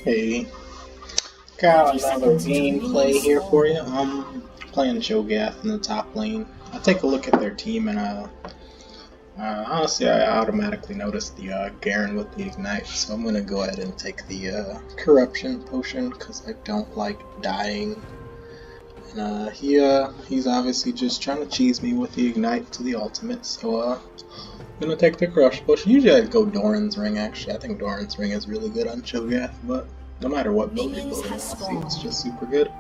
Hey, got another gameplay here for you. I'm playing Cho'Gath in the top lane. I take a look at their team and honestly I automatically noticed the Garen with the Ignite, so I'm gonna go ahead and take the Corruption potion because I don't like dying. And he's obviously just trying to cheese me with the Ignite to the ultimate, so I'm gonna take the Crush push. Usually I'd go Doran's Ring actually. I think Doran's Ring is really good on Cho'Gath, but no matter what build you're building, honestly, it's just super good.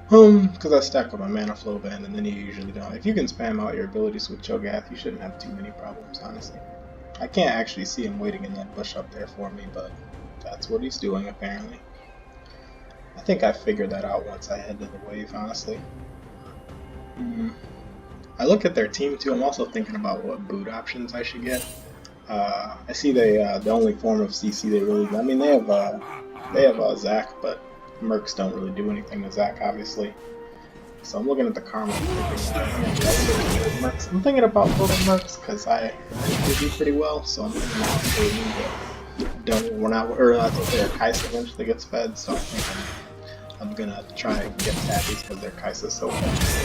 Because I stack with my Mana Flow Band, and then you usually don't. If you can spam out your abilities with Cho'Gath, you shouldn't have too many problems, honestly. I can't actually see him waiting in that bush up there for me, but that's what he's doing, apparently. I think I figured that out once I head to the wave, honestly. I look at their team, too. I'm also thinking about what boot options I should get. I see the only form of CC they really do. I mean, they have Zac, but Mercs don't really do anything to Zac, obviously. So I'm looking at the Karma. I'm thinking about building Mercs because I do pretty well. So I'm thinking I think their Kai'Sa eventually gets fed. So I think I'm gonna try and get Tabbies because their Kai'Sa's so fast.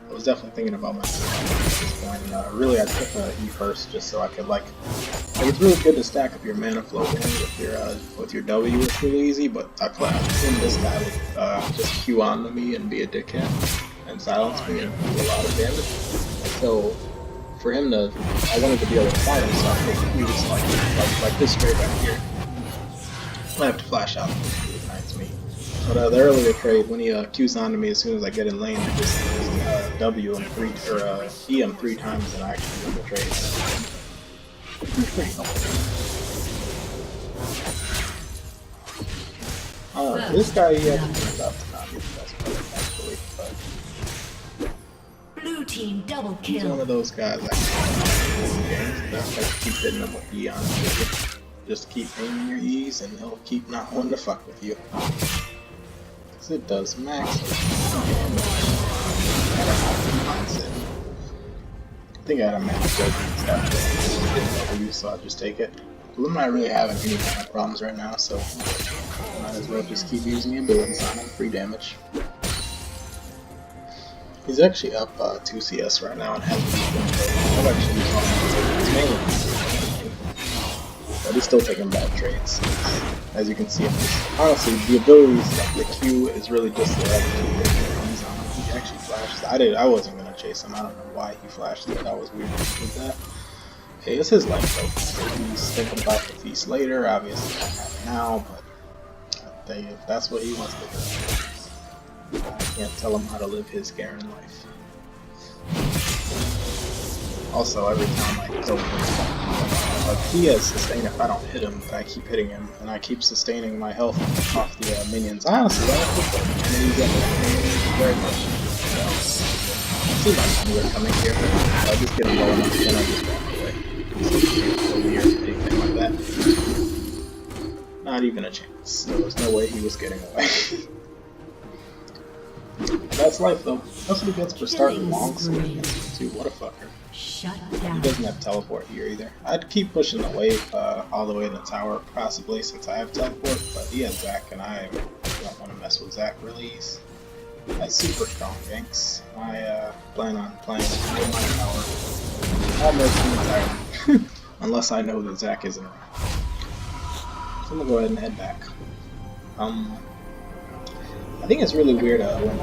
I was definitely thinking about myself at this point. Really, I took E first just so I could it's really good to stack up your Mana Flow with your W. It's really easy, but I assume this guy would just Q onto me and be a dickhead and silence me and do a lot of damage. So for him to, I wanted to be able to fight him, so I think he was like this straight right here. I have to flash out if he ignites me. But the earlier trade, when he Qs onto me as soon as I get in lane, I just W him E him 3 times and I actually win the trade. This guy he actually turns out to not be the best player actually, but Blue team double kill. He's one of those guys that keep hitting him with E on him. Just keep aiming your E's and he'll keep not wanting to fuck with you. Because it does max. I think I had a max judgment stuff, so I'll just take it. But I'm not really having any kind of problems right now, so might as well just keep using the abilities on him, free damage. He's actually up 2 CS right now and hasn't I've actually used all his but he's still taking bad trades. As you can see, honestly, the abilities, like the Q, is really just the right Q. He actually flashes. I wasn't gonna chase him. I don't know why he flashed it. That was weird with that. Hey, it's his life though. He's thinking about the feast later. Obviously, not have now, but if that's what he wants to do, I can't tell him how to live his Garen life. Also, every time I kill him, he has sustain if I don't hit him, but I keep hitting him, and I keep sustaining my health off the minions. Honestly, I don't think that many get very much. So, I see my we're coming here. I just get him low enough, then I just walk away. So weird, anything like that. Not even a chance. There was no way he was getting away. That's life, though. That's what he gets for starting long sword against him, too. What a fucker. Shut down. He doesn't have teleport here either. I'd keep pushing the wave all the way to the tower, possibly, since I have teleport, but he has Zac, and I don't want to mess with Zac really. He's super strong ganks. I plan on playing in my tower almost entirely, unless I know that Zac isn't around. So I'm gonna go ahead and head back. I think it's really weird when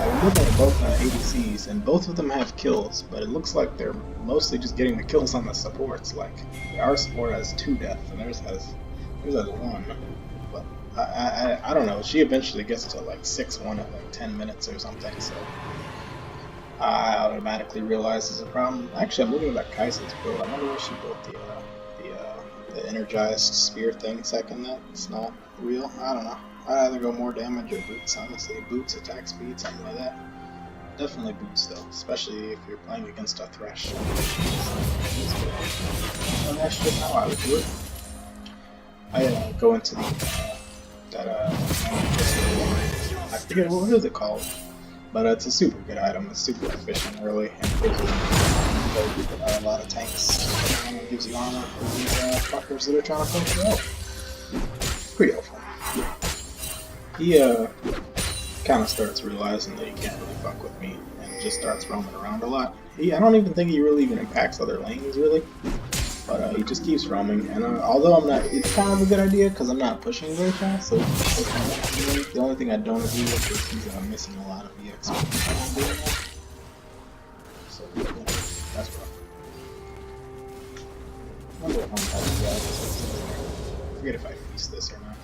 I'm looking at both ADCs, and both of them have kills, but it looks like they're mostly just getting the kills on the supports. Like, our support has 2 deaths, and theirs has 1. But I don't know, she eventually gets to like 6-1 at like 10 minutes or something, so I automatically realize there's a problem. Actually, I'm looking at that Kai'Sa's build. I wonder where she built the energized spear thing second that. It's not real. I don't know. I'd either go more damage or boots, honestly. Boots, attack speed, something like that. Definitely boots though, especially if you're playing against a Thresh. And that's just how I would do it. I go into the I forget what is it called, but it's a super good item. It's super efficient early and quickly. play a lot of tanks. It gives you armor for these fuckers that are trying to poke you out. Pretty helpful. He kind of starts realizing that he can't really fuck with me and just starts roaming around a lot. I don't even think he really even impacts other lanes really, but he just keeps roaming. And although I'm not, it's kind of a good idea because I'm not pushing very fast. So the only thing I don't agree with is he's missing a lot of EXP. So yeah, that's rough. I wonder if I forget if I feast this or not.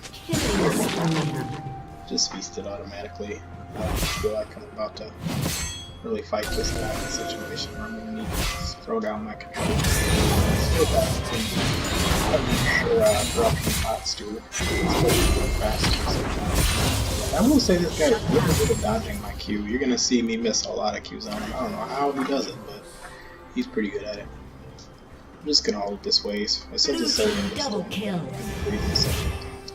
Just feast it automatically. I feel like I'm about to really fight this guy in a situation where I'm going to need to throw down my control. Still got corruption pots too. Especially fast. I will say this guy is really good at dodging my Q. You're going to see me miss a lot of Qs on him. I don't know how he does it, but he's pretty good at it. I'm just going to hold this way. Since it's so Double kill.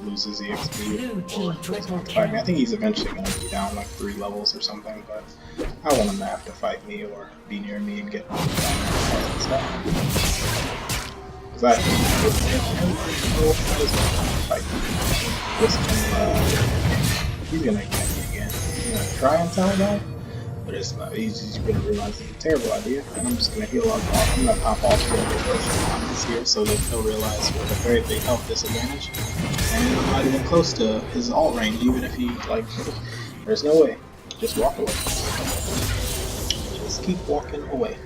Loses EXP. Blue team triple kill. I think he's eventually going to be down like 3 levels or something, but I want him to have to fight me or be near me and get down there and stuff. Because I think he's going to get me again. He's going to try and tell that, but it's not. He's going to realize it's a terrible idea, and I'm just going to heal up. I'm going to pop off this here so that he'll realize we're at a very big health disadvantage. And I'm not even close to his ult range, even if he, like, there's no way. Just walk away. Just keep walking away.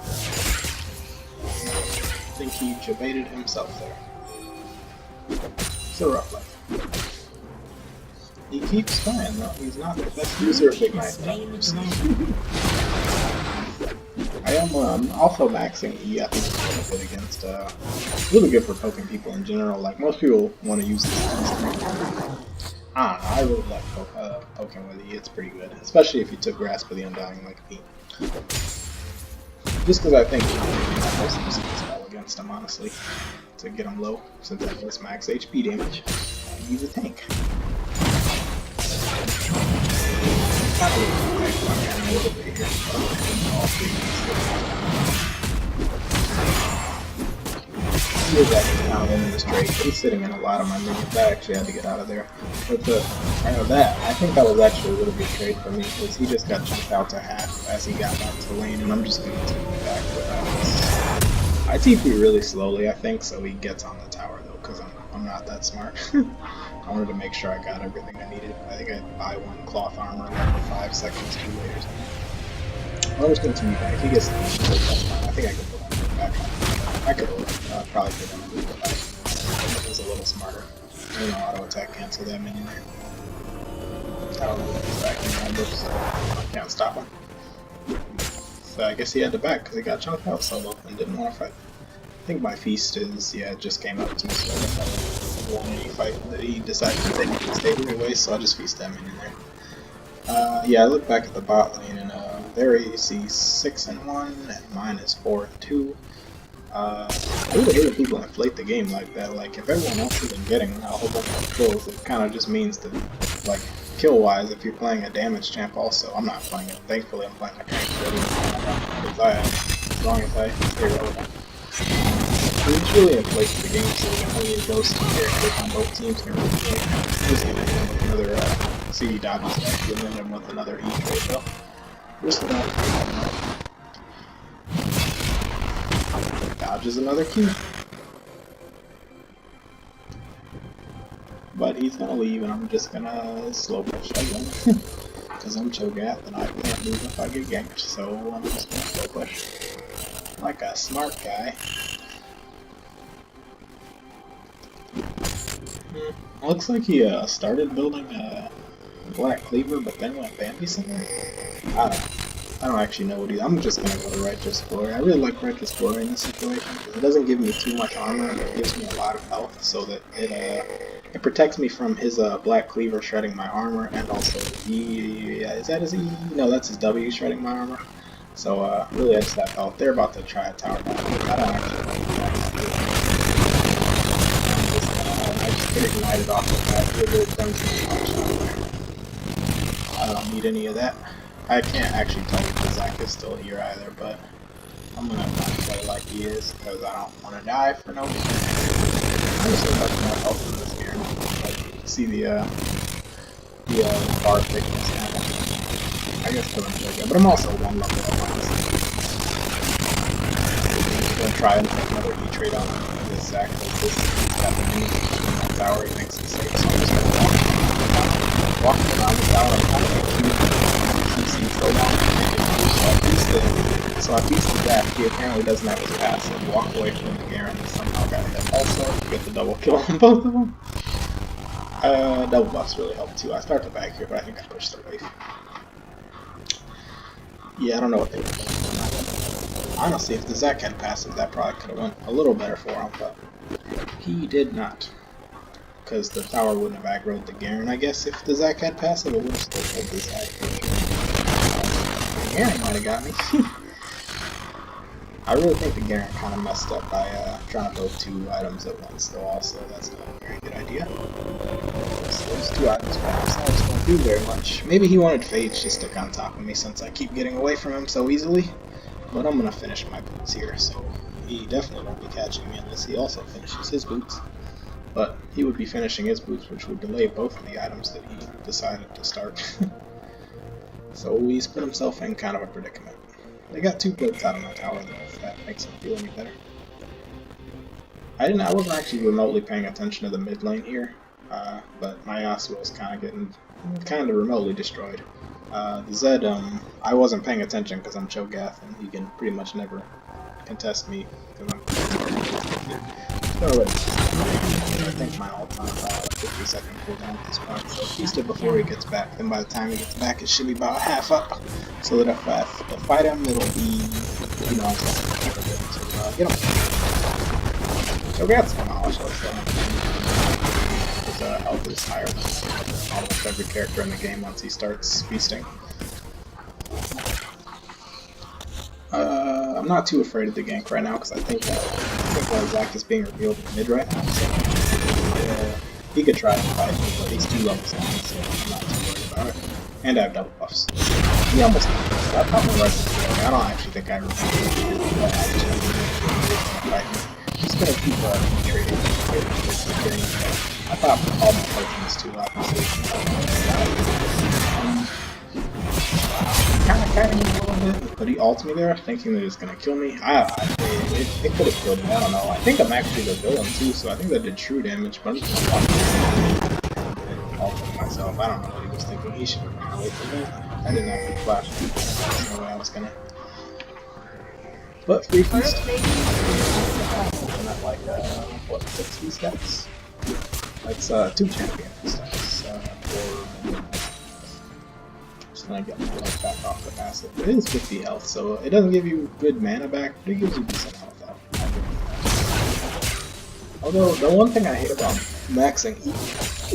I think he jebaited himself there. It's a rough life. He keeps trying, though. He's not the best user of Big Knife. I am also maxing E. I think it's really good against, really good for poking people in general. Like, most people want to use this. I don't know, I really like poking with E. It's pretty good. Especially if you took Grasp of the Undying like me. Just because I think I'm most using this spell against him, honestly. To get him low, since I just max HP damage. And use a tank. He's sitting in a lot of my minions. I actually had to get out of there. But I think that was actually a really good trade for me because he just got chunked out to half as he got back to the lane, and I'm just going to TP back. I TP really slowly, I think, so he gets on the tower though, because I'm not that smart. I wanted to make sure I got everything I needed. I think I buy 1 cloth armor like 5 seconds too late or something. I'm just going to TP back. If he gets I think I could put him back on. I could probably put him in the back. It was a little smarter. You know, auto attack cancel that minion there. I don't know what he's backing on, but so I can't stop him. So I guess he had to back because he got chunked out solo and didn't want to fight. I think my feast is, yeah, it just came up to me, so I guess I won any fight that he decided to take and stay anyway, so I'll just feast that minion there. Yeah, I look back at the bot lane and there you see 6-1 and mine is 4-2. I really hate when people inflate the game like that. Like, if everyone else isn't getting a whole bunch of kills, it kind of just means that, like, kill-wise, if you're playing a damage champ also, I'm not playing it. Thankfully, I'm playing a tank, as long as I stay relevant. It really inflates the game, so you can only use those characters on both teams. And another CD dodges stuff, and then him with another E trade, though. Just enough. Dodges another key. But he's gonna leave and I'm just gonna slow push again. Because I'm Cho'Gath and I can't move if I get ganked, so I'm just gonna slow push. Like a smart guy. Looks like he started building a Black Cleaver but then went Bambi somewhere. I don't actually know what he. I'm just gonna go to Righteous Glory. I really like Righteous Glory in this situation because it doesn't give me too much armor, but it gives me a lot of health, so that it protects me from his Black Cleaver shredding my armor, and also E. Is that his E? No, that's his W shredding my armor. So really, I just have health. They're about to try a tower down. I don't actually like that. I just get ignited off of that. It really turns me I don't need any of that. I can't actually tell if Zach is still here either, but I'm gonna not play like he is because I don't want to die for no reason. I'm just much more health in this game. Like, you can see the bar thickness now. I guess because I'm so good, but I'm also one level up, honestly. I'm just gonna try and make another E-trade on this Zac because this happening in that tower. He thinks it's safe, so I'm just gonna walk around the tower. I'm kind of CC so long. So I beasted Zac. He apparently doesn't have his passive. Walk away from the Garen and somehow got hit also. Get the double kill on both of them. Double buffs really helped too. I started back here, but I think I pushed the wave. Yeah, I don't know what they were doing. Honestly, if the Zac had passive, that probably could have went a little better for him, but he did not. Because the tower wouldn't have aggroed the Garen, I guess. If the Zac had passive, it would have still killed the Zac. The Garen might have got me. I really think the Garen kind of messed up by trying to build 2 items at once, though. Also, that's not a very good idea. So those 2 items by themselves don't do very much. Maybe he wanted Phage to stick on top of me since I keep getting away from him so easily. But I'm gonna finish my boots here, so he definitely won't be catching me unless he also finishes his boots. But he would be finishing his boots, which would delay both of the items that he decided to start. So he's put himself in kind of a predicament. They got 2 builds out of my tower though, if that makes him feel any better. I wasn't actually remotely paying attention to the mid lane here, but my Yasuo was kind of getting remotely destroyed. The Zed, I wasn't paying attention because I'm Cho'Gath and he can pretty much never contest me because I'm I think my ult on 50-second cooldown at this point, so feast it before he gets back. Then by the time he gets back, it should be about half up, so that if I fight him, it'll be, you know, to get him. Cho'Gath's demolished, so his health is higher than almost every character in the game once he starts feasting. I'm not too afraid of the gank right now because I think Zac is being revealed in mid right now, so he could try to fight me, but he's 2 levels down, so I'm not too worried about it. And I have double buffs. He almost got probably right to the I don't actually think I remember fight me. He's gonna keep trading. I thought all my potions too, obviously. Kind of kiting me a little bit, but he ults me there, thinking that it's gonna kill me. It could have killed me, I don't know. I think I'm actually the villain too, so I think that did true damage, but I'm just gonna ult myself. I don't know what he was thinking. He should have run away from me. I didn't have to flash. There's no way I was gonna. But free feast. I'm at like, what, 60 steps? That's 2 champion steps. Just gonna get my life back off the passive. It is 50 health, so it doesn't give you good mana back, but it gives you decent health out. Although the one thing I hate about maxing E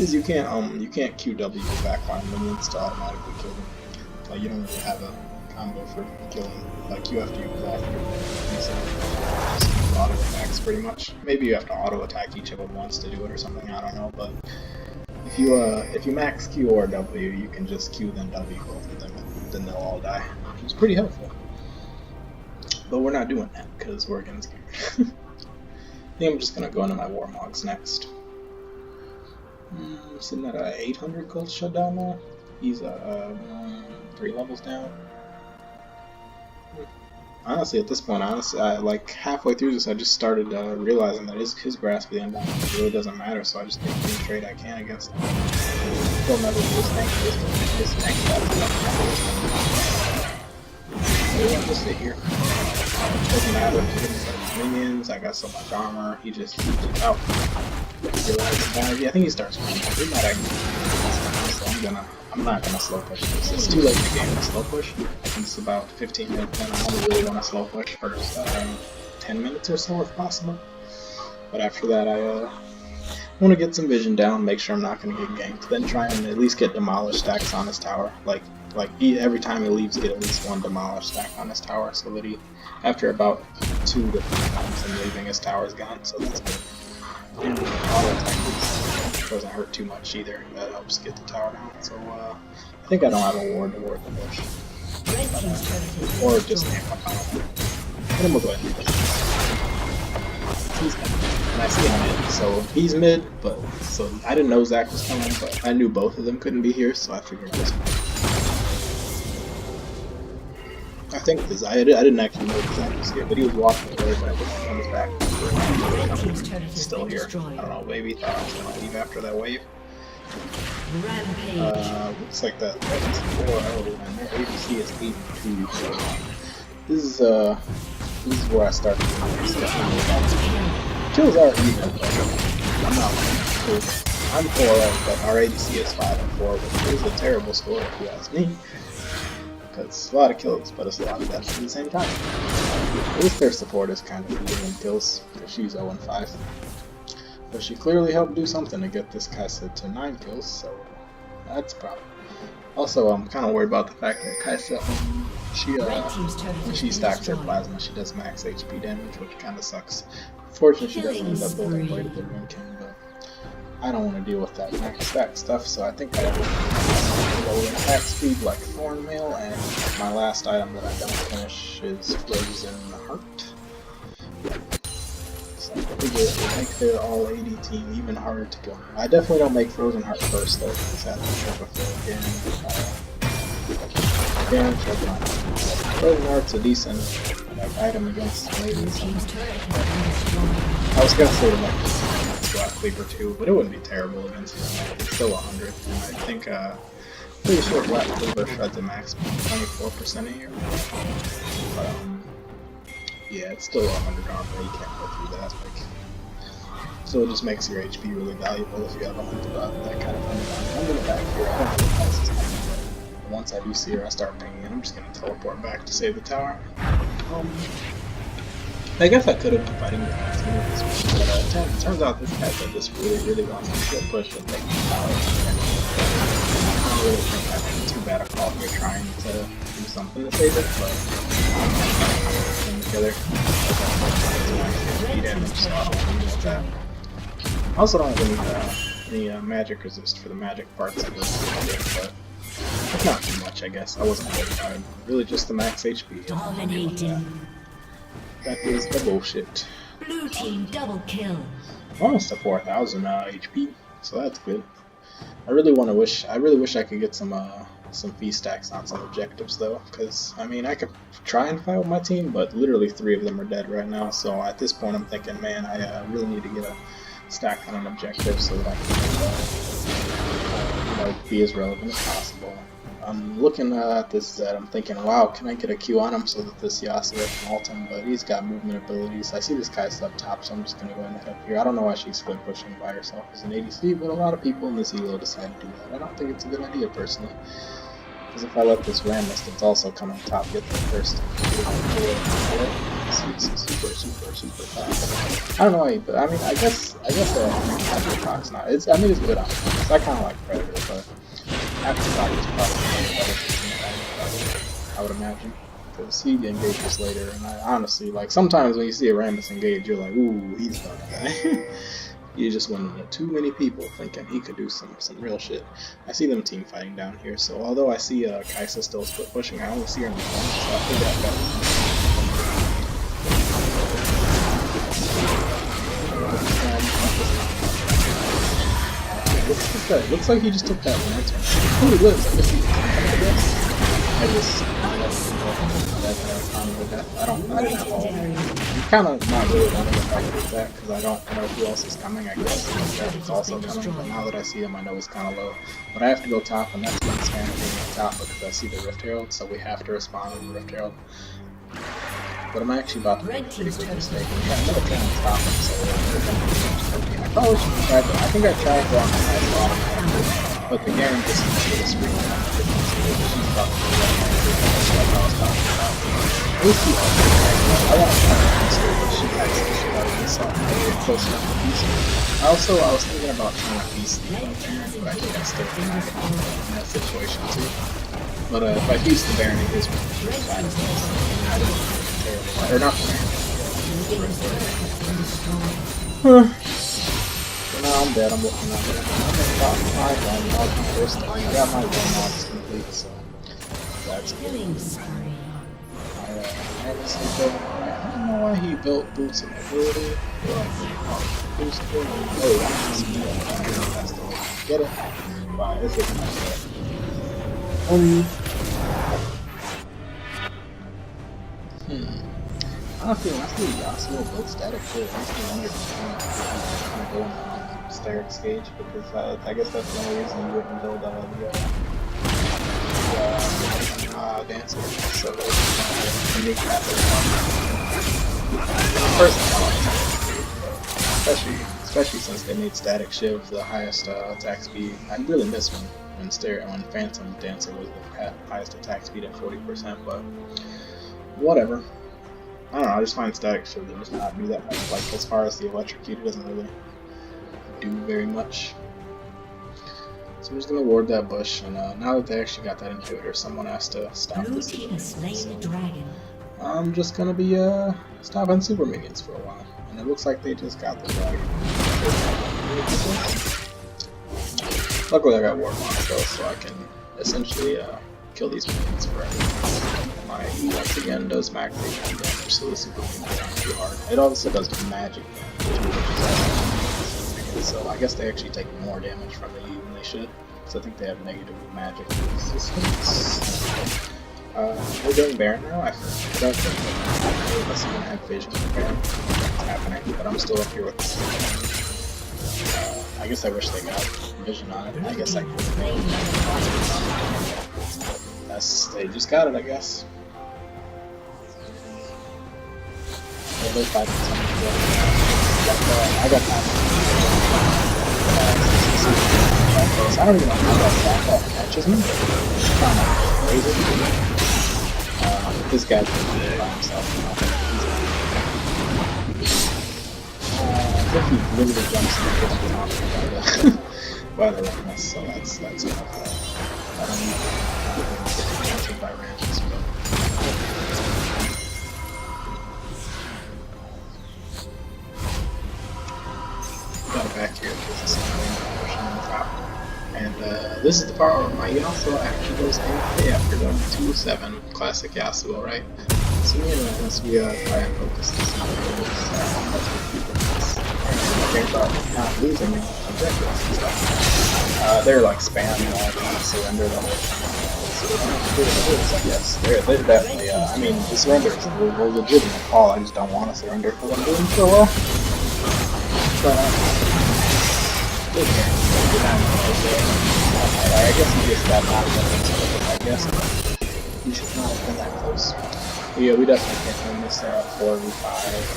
is you can't QW backline minions to automatically kill them. Like you don't really have a combo for killing. Like you have to use all your auto attacks pretty much. Maybe you have to auto attack each of them once to do it or something. I don't know, but if you max Q or W, you can just Q then W both of them, and then they'll all die. Which is pretty helpful. But we're not doing that because we're against game. I think I'm just gonna go into my Warmogs next. Sitting at a 800 gold shutdown now. He's 3 levels down. Honestly, at this point, I like halfway through this, I just started realizing that his grasp of the Unbound really doesn't matter, so I just take any trade I can against him. He'll never be this tank so I'll just sit here. Doesn't matter. He didn't set his minions. I got so much armor. He just keeps it out. I think he starts running. He might actually. So I'm not gonna slow push this. It's too late in the game to slow push. It's about 15 minutes and I only really want to slow push for 10 minutes or so if possible. But after that I want to get some vision down, make sure I'm not going to get ganked, then try and at least get demolished stacks on his tower. Like every time he leaves, get at least 1 demolished stack on his tower, so that he, after about 2 to 3 times him leaving, his tower is gone, so that's good. And auto attack doesn't hurt too much either, that helps get the tower down, so I think I don't have a ward to ward the bush. Or just amp up on him. And then we'll go ahead and do this. He's mid. And I see him mid, so he's mid, but so I didn't know Zach was coming, but I knew both of them couldn't be here, so I figured this one. I think this, I didn't actually know Zach was here, but he was walking away, but I think he comes back. Red team's turret has Still been here. destroyed. I don't know, maybe thought I was gonna leave after that wave. Rampage. Looks like that is 4-0, and their ABC is 8-2, so this is where I start to kills are even, but I'm not cool. I'm 4-0, but our ADC is 5-4, which is a terrible score if you ask me. Because it's a lot of kills, but it's a lot of deaths at the same time. At least their support is kind of even in kills, because she's 0-5. But she clearly helped do something to get this Kai'Sa to 9 kills, so that's a problem. Also, I'm kind of worried about the fact that Kai'Sa, when she stacks her plasma, she does max HP damage, which kind of sucks. Fortunately, she doesn't end up building Blade of the Ruined King, but I don't want to deal with that max stack stuff, so I think I will go attack speed like Thornmail, and my last item that I don't finish is Frozen Heart. So I figure it will make their all AD team even harder to kill. I definitely don't make Frozen Heart first though, because I have to check before Garen check mine. Frozen Heart's a decent item against ladies. I was gonna say like Squad Cleaver too, but it wouldn't be terrible against them. It's still 100, and I think pretty sure Black Cleaver shreds a max 24% a year. But yeah, it's still 100 armor, you can't go through that. Like, so it just makes your HP really valuable if you have 100 that kind of thing. I'm gonna back here. I don't know if this is coming, but once I do see her, I start pinging, and I'm just gonna teleport back to save the tower. I guess I could have been fighting with this one, but it turns out this guy just really wants to get pushed and take the tower. I don't really think that's too bad a call if you're trying to do something to save it, but I'm together. I also don't have any magic resist for the magic parts of this, but it's not too much, I guess. I wasn't worried about it. Really just the max HP. Dominating. That is the bullshit. Blue team double kill. Almost to 4,000 HP, so that's good. I really wish I could get some feast stacks on some objectives though, because I mean I could try and fight with my team, but literally 3 of them are dead right now. So at this point I'm thinking, man, I really need to get a stack on an objective so that I can be as relevant as possible. I'm looking at this Zed, I'm thinking, wow, can I get a Q on him so that this Yasuo can ult him, but he's got movement abilities. I see this Kai'Sa up top, so I'm just going to go ahead and head up here. I don't know why she's split pushing by herself as an ADC, but a lot of people in this elo decide to do that. I don't think it's a good idea, personally. Because if I let this Rammus that's also coming top get there first, super fast. I don't know why, but I mean, I guess Aftershock's not. It's good on it. I kind of like Predator, but Aftershock is probably better for I would imagine, because he engages later, and I honestly, like, sometimes when you see a Rammus engage, you're like, ooh, he's gonna die. You just went into too many people thinking he could do some real shit. I see them team fighting down here, so although I see Kai'Sa still split pushing, I only see her in the corner, so I figured I'd better. Looks like he just took that lantern. Oh, he lives. I didn't have all. I'm kind of not really wanting to fight with that because I don't know who else is coming. I guess it's also coming, but now that I see him, I know he's kind of low. But I have to go top, and that's when it's kind of being on top because I see the Rift Herald, so we have to respond with the Rift Herald. But I'm actually about to make a pretty big mistake. I'm going to try and stop him, so I probably should have tried to. I think I tried to on the high spot, but the Garen just did a screen on the difference. She's probably like I was talking about. I want to try to she has the shit out of this song. I get close enough to Beast. I was thinking about trying to Beast the Baron, but I think I still think I can in that situation too. But if I Beast the Baron, it is pretty fine. I don't know. Or not the Baron. So now I'm dead, I'm looking at it. I'm in top 5 on I'll do first. I got my 1 mods complete, so that's good. I have a simple. don't know why he built boots of mobility. Boost for that's the way to get it. Why is it not Honestly, when I see Yasuo build static shit, it makes me wonder if he's kind of going on the static stage, because I guess that's the only reason you wouldn't build Dancer. So there's unique method. Especially since they made Static Shiv the highest attack speed. I really miss when Phantom Dancer was the highest attack speed at 40%, but whatever. I don't know, I just find Static Shiv to just not do that much. Like, as far as the electrocute, it doesn't really do very much. So I'm just gonna ward that bush, and now that they actually got that inhibitor, someone has to stop Blue this. team has slain the dragon. I'm just gonna be stopping super minions for a while, and it looks like they just got the dragon. Luckily, I got ward Monaco, so I can essentially kill these minions forever. My E once again does max HP damage, so the super minions aren't too hard. It also does magic damage, so I guess they actually take more damage from the E than they should. So I think they have negative magic resistance. We're doing Baron now. I don't think unless someone had vision of Baron, it's happening, but I'm still up here with I guess I wish they got vision on it. I guess I could. They just got it, I guess. They're fighting I got time. I don't even know how that catches me. This guy's by himself. I think he literally jumps in by the Remus, so that's enough. I don't need to by ranges, but got it back here because it's pushing on the top. And this is the part where my Yasuo actually goes AFK after going 2-7, classic Yasuo, right? So me and Remus, we try and focus this on not losing objectives and stuff. They're like spamming all trying to surrender the whole time. Yes, they're definitely, I mean, the surrender is a legitimate call, I just don't want to surrender because I'm doing so well. But, I guess he just got knocked out. I guess he should not have been that close. But yeah, we definitely can't win this. They're up 4v5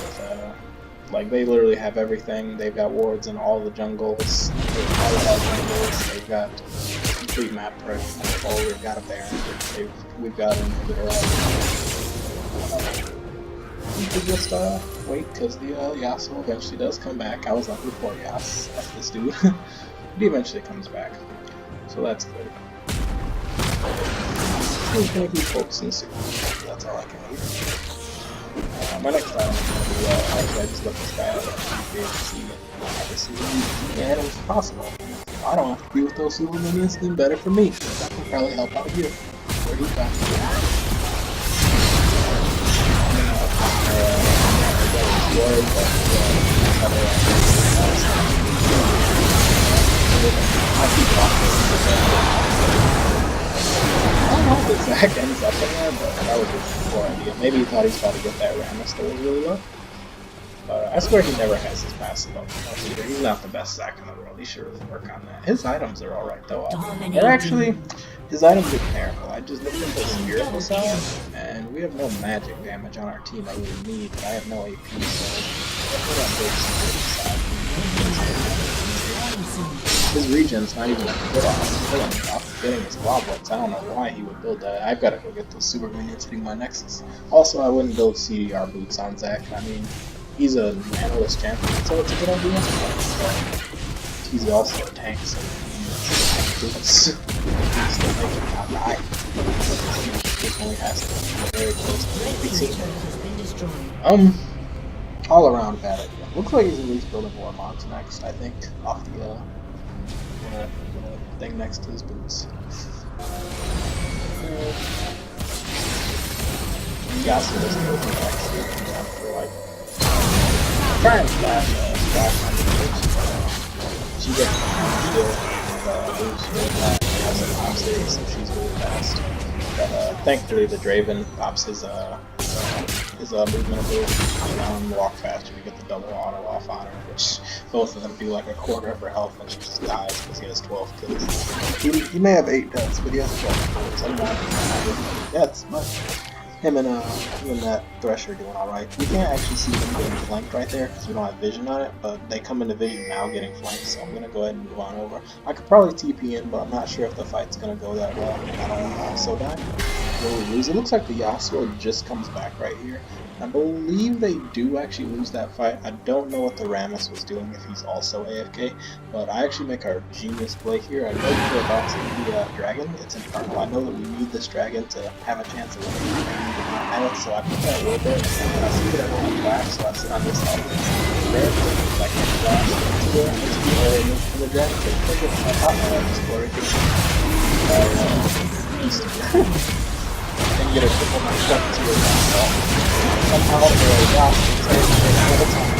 with, like, they literally have everything. They've got wards in all the jungles. They've got complete map prep. We've got a Baron. We've got an inhibitor. We could just wait, because the Yasuo eventually does come back. I was like, before Yas, that's this dude. But he eventually comes back. So that's good. He's going to keep focusing super. That's all I can need. My next time is going to be, actually I just looked this guy up and be able to see it. And it was possible. I don't have to be with those super minions, then better for me. That can probably help out here. Where he's back. I don't know if Zach ends up in there, but that was his poor idea. Maybe he thought he was about to get that Rammus that was really low. I swear he never has his passive up either. He's not the best Zach in the world. He should really work on that. His items are alright though. They're actually, his items are terrible. I just looked at the Spirit Missile, and we have no magic damage on our team I really need, but I have no AP, so his regen's not even good off getting his goblets. I don't know why he would build that. I've got to go get those super minions hitting my Nexus. Also, I wouldn't build CDR boots on Zach. I mean, he's a analyst champion, so it's a good idea. He's also a tank, so he boots. He's still making him not die. He only has to be very close to the all around bad idea. Looks like he's at least building Warmogs next, I think, off the thing next to his boots. Yasuo doesn't go for next. trying to splash on the first. She gets still moves really fast. She has an pop series, so she's really fast. But thankfully, the Draven pops his movement ability. Walk faster to get the double auto off on her, which both of them do like a quarter of her health, and she just dies because he has 12 kills. He may have 8 deaths, but he has 12 kills. I'm not deaths, but him and that Thresher doing alright. We can't actually see them getting flanked right there because we don't have vision on it, but they come into vision now getting flanked, so I'm going to go ahead and move on over. I could probably TP in, but I'm not sure if the fight's going to go that well. I don't want to also die. Will we lose? It looks like the Yasuo just comes back right here. I believe they do actually lose that fight. I don't know what the Rammus was doing if he's also AFK, but I actually make our genius play here. I know we're about to the dragon. It's Infernal. I know that we need this dragon to have a chance of winning. So I put that word there. I see that I don't have flash, so I sit on this side. Rare, like flash, and the dragon takes it. I pop my explore it. And get a triple my stuff to it myself. Somehow the Ross can take it all the time.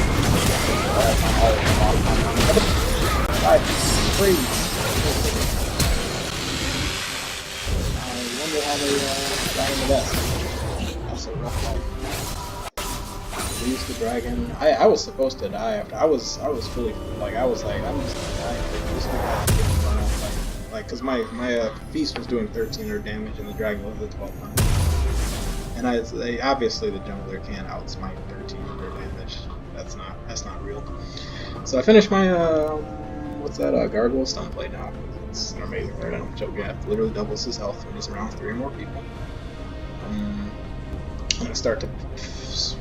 Freeze. I wonder how they got into that. That's a rough fight. Lose the dragon. I was supposed to die after I was fully like I'm just gonna die. This guy gets burned out like cause my beast was doing 1300 damage and the dragon was at 1200. And obviously the jungler can't outsmite 1300 damage. That's not real. So I finished my Gargoyle Stoneblade now. It's an amazing card. I don't joke. Yeah, literally doubles his health when he's around 3 more people. I'm gonna start to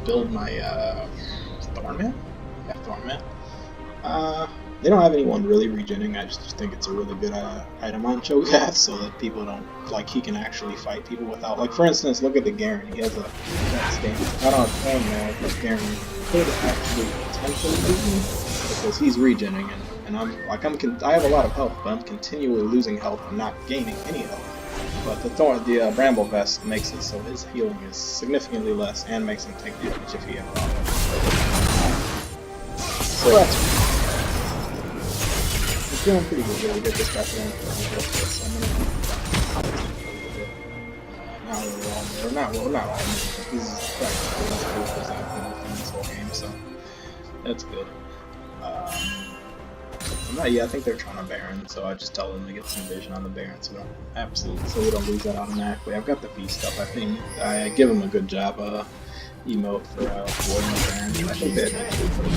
build my Thornman. Yeah, Thornman. They don't have anyone really regenning. I just think it's a really good item on Cho'Gath so that people don't, like, he can actually fight people without, like, for instance, look at the Garen. He has a stance. If I don't have Thornman, this Garen could actually potentially beat me because he's regenning, and I have a lot of health, but I'm continually losing health and not gaining any health. But the Bramble Vest makes it so his healing is significantly less and makes him take damage if he has so that's feeling pretty good. Really good this guy for not all. He's this whole game, so that's good. I think they're trying to Baron, so I just tell them to get some vision on the Baron, so we don't lose that automatically. I've got the beast up. I think I give him a good job emote for avoiding the Baron. I think they eventually put him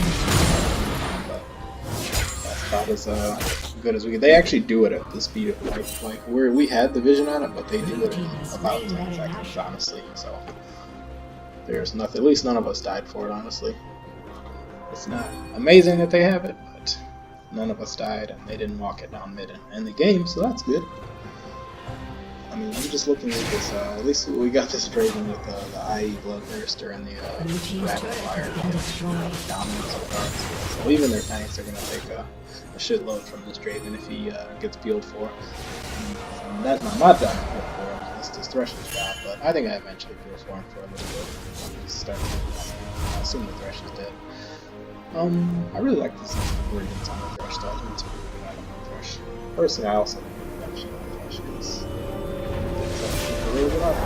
about as good as we get. They actually do it at the speed of light. Like we had the vision on it, but they do it in about 10 seconds, honestly. So there's nothing. At least none of us died for it, honestly. It's not amazing that they have it, but none of us died, and they didn't walk it down mid in the game, so that's good. I mean, I'm just looking at this. At least we got this Draven with the IE Bloodthirster and the Rapid Fire dominance of cards. So even their tanks are going to take a shitload from this Draven if he gets peeled for. And that's not done peeled for him. That's this Thresher's job, but I think I eventually peel for him for a little bit. Start. I assume the Thresh is dead. I really like this Radiance on the Thresh, though. I think it's a really good item on the Thresh. Personally, I also think the Redemption on the Thresh is a really good item.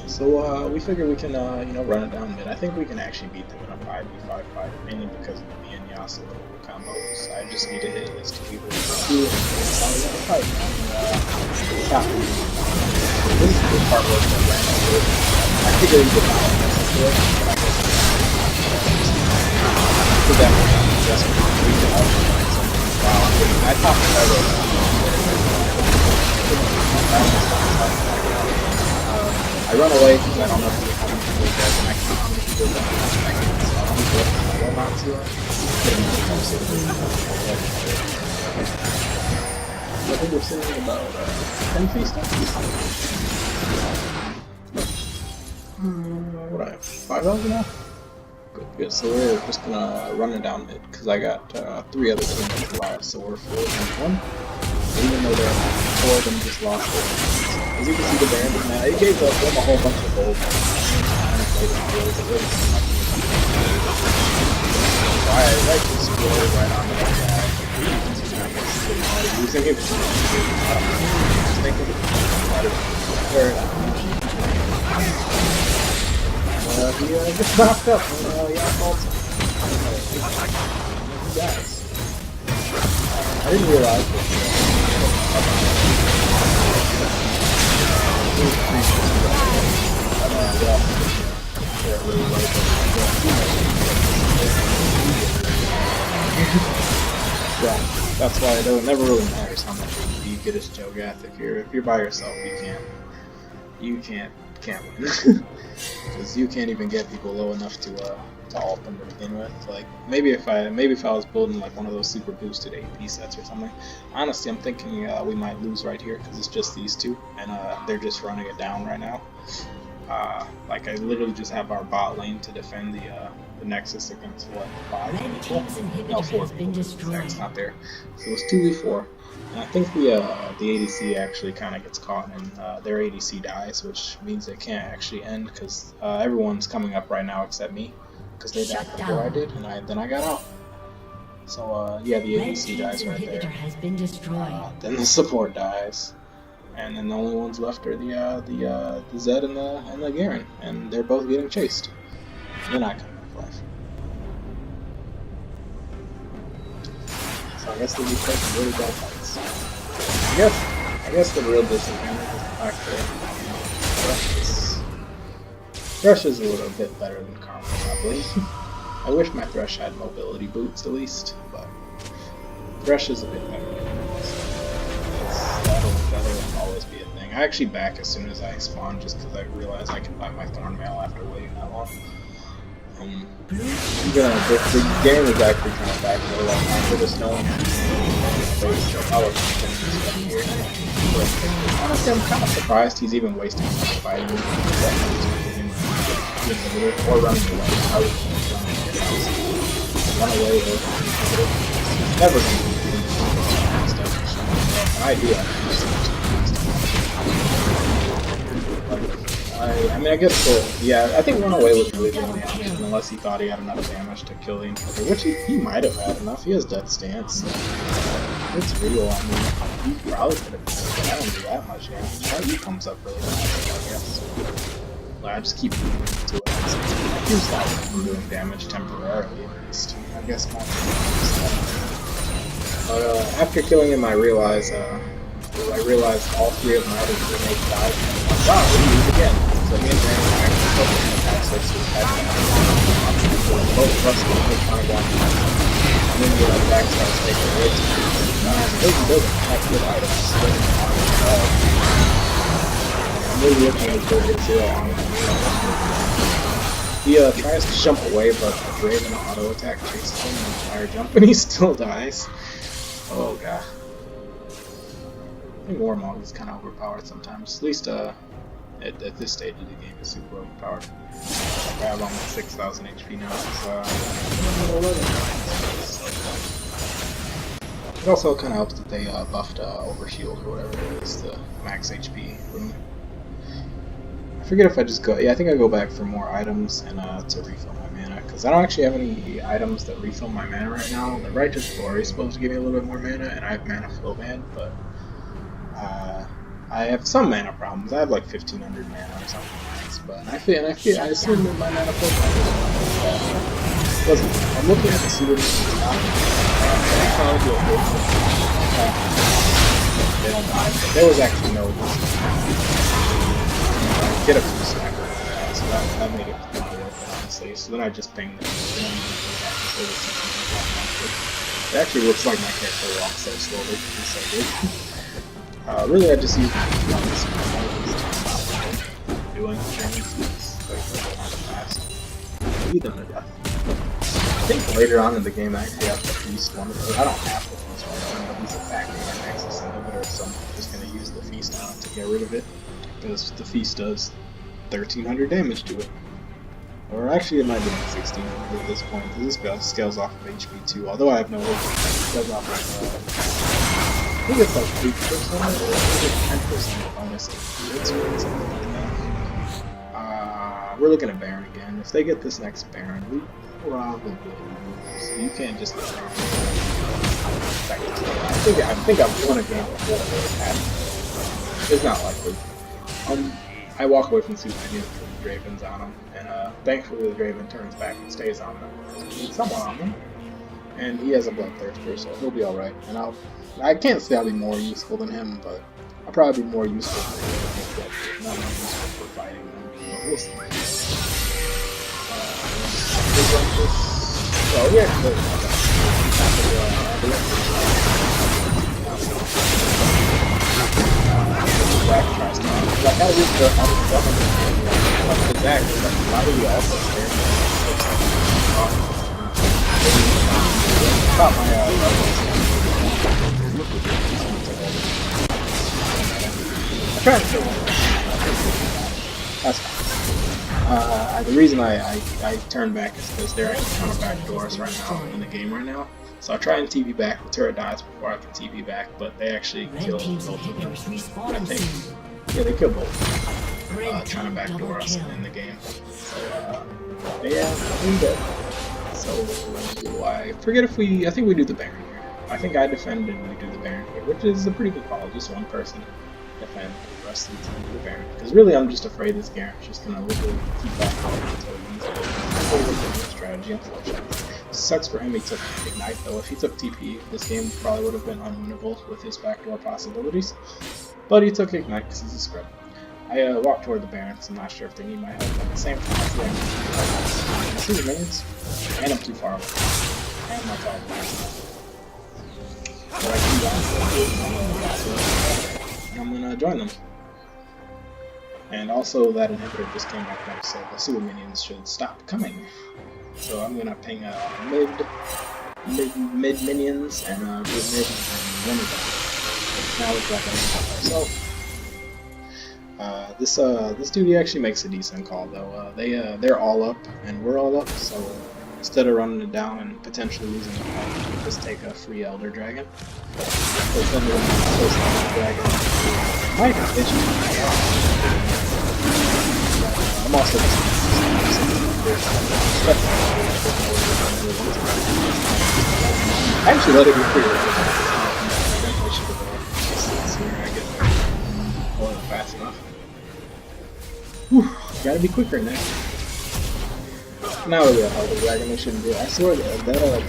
So we figure we can, run it down mid. I think we can actually beat them in a 5v5 fight, mainly because of the me and Yasuo combos. I just need to hit this to people who do it. Fight. This is the part where it's random. I figured he would not have to do it, but I guess for that one, just we can also find something. I talked about it. I run away because I don't know how many people are dead, and I can't how many people are dead, so I don't know what I will not to I think we're sitting about 10 feet stuff. What I have? 5,000 now? Good, so we're just gonna run it down mid, because I got 3 other teammates alive, so we're 4-1. Even though they're 4 of them just lost it. As you can see, the Baron is mad. He gave them a whole bunch of gold. Why I like to explode right on that guy. Using it. Just thinking he gets knocked up when y'all fault him. He dies. I didn't realize this. Yeah, that's why it never really matters how much you get as Cho'Gath. If you're by yourself, you can't win because you can't even get people low enough to ult them to begin with. Like maybe if I was building like one of those super boosted AP sets or something. Honestly, I'm thinking we might lose right here because it's just these two and they're just running it down right now. Like I literally just have our bot lane to defend the Nexus against what 5 people? No, 4 people. It's not there. So it's 2v4. And I think the ADC actually kind of gets caught and their ADC dies, which means they can't actually end because everyone's coming up right now except me because they died before I did, and then I got out. So yeah, the ADC dies right there. Then the support dies, and then the only ones left are the Zed and the Garen, and they're both getting chased. And then I come back life. So I guess they'll be taking really bad fights. I guess the real disadvantage is the fact that Thresh is a little bit better than Karma, probably. I wish my Thresh had mobility boots at least, but Thresh is a bit better than Karma, so that'll always be a thing. I actually back as soon as I spawn just because I realize I can buy my Thornmail after waiting that long. The game is actually kind of back there right now for this knowing honestly, I'm kind of surprised he's even wasting time fighting me. Or running away. I would run away or never going to be an idea. I mean, I guess yeah, I think run away was really the only option, unless he thought he had enough damage to kill the inhibitor, which he might have had enough. He has Death Stance, so it's real. I mean, he probably could have killed it. I don't do that much damage. He comes up really fast, I guess. But I just keep moving to it. I can stop him from doing damage temporarily, at least. I guess not. But after killing him, I realized all 3 of my other teammates died. And I'm like, wow, we lose again. So me and Brandon are actually focused on the attack switch to attack both of us are trying to go on. And then the back starts taking away to those attack good items. I'm really looking at the 0 on it. He tries to jump away, but the Draven auto attack chases him and fire jump, and he still dies. Oh god. I think Warmog is kind of overpowered sometimes. At least at this stage of the game, is super overpowered. Like, I have almost 6,000 HP now. It also kind of helps that they buffed Overshield or whatever it is, the max HP rune. I forget if I just go. Yeah, I think I go back for more items and to refill my mana, because I don't actually have any items that refill my mana right now. The Righteous Glory is supposed to give me a little bit more mana, and I have Mana Flow Band, but I have some mana problems. I have like 1,500 mana or something like this, but I assume that my mana flow band wasn't. I'm looking at the see what it's they don't die, but there was actually no get a few sniper, so that made it kind of worth it, honestly. So then I just pinged them. It actually looks like my character walks so slowly. He's so good. Really, I just use my guns to stop doing things. Fast. Beat them to death. I think later on in the game I actually have the Feast one. I don't have the Feast one, but he's a factory and Nexus inhibitor, so I'm just going to use the Feast on it to get rid of it. Because the Feast does 1,300 damage to it. Or actually it might be like 1,600 at this point, because this scales off of HP too, although I have no hope. It scales off of, I think it's like 8% or is it 10% bonus HP? It's something like that. we're looking at Baron again. If they get this next Baron, we probably lose. You can't just. I think I've won a game before. It's not likely. I walk away from Super Minions because the Draven's on him, and thankfully the Draven turns back and stays on them. He's somewhat on them, and he has a Bloodthirster, so he'll be alright. And I can't say I'll be more useful than him, but I'll probably be more useful for not more useful for fighting them. But we'll see. So yeah, Zach tries to. Like, I was exactly. Like, why do we also stare? Stop my I'm trying to kill one. That's fine. The reason I turn back is because they're actually kind of back doors right now in the game right now. So I try and TP back. The turret dies before I can TP back, but they actually kill both of them. I think. Yeah, they kill both. Trying to backdoor us in the game. So yeah, I'm dead. So I forget if we. I think we do the Baron here. I think I defend and we do the Baron here, which is a pretty good call. Just one person defend, the rest of the team do the Baron. Because really, I'm just afraid this Garen's just gonna literally keep back going until he needs to. Strategy, unfortunately. Sucks for him he took Ignite though. If he took TP, this game probably would have been unwinnable with his backdoor possibilities. But he took Ignite because he's a scrub. I walk toward the Barons. I'm not sure if they need my help. At the same time, I see the minions, and I'm too far away. And my top. But I can I'm gonna join them. And also that inhibitor just came back up, so the super minions should stop coming. So I'm gonna ping mid minions and mid and one of them. Now it's like myself. This dude actually makes a decent call though. They're all up and we're all up, so instead of running it down and potentially losing the fight, we can just take a free Elder Dragon. So then we're Elder Dragon. Might have vision. I'm also I actually let it be clear. I should have I get there fast enough. Whew, gotta be quicker now. Now that we have Elder Dragon, we shouldn't do it. I swear that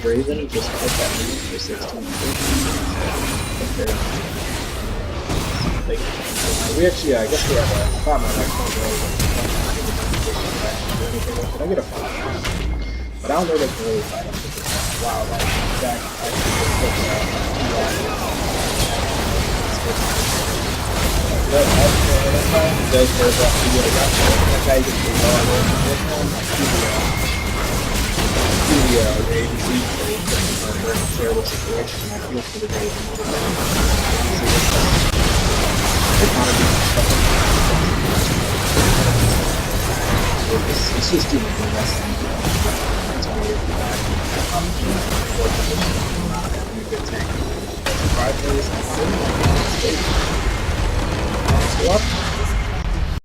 Draven just put that minion for 16 we actually, I guess we have I thought my next one was Can I get a 5? But I don't know if they can really fight up with this. Wow, like, Jack actually just put that. Does hurt that to get a guy. That guy gets the ball over this one. Agency, so he's in a very terrible situation. I feel for the Raven. It's just too much investing. That's why we're not having a good tank. 5 days, go up.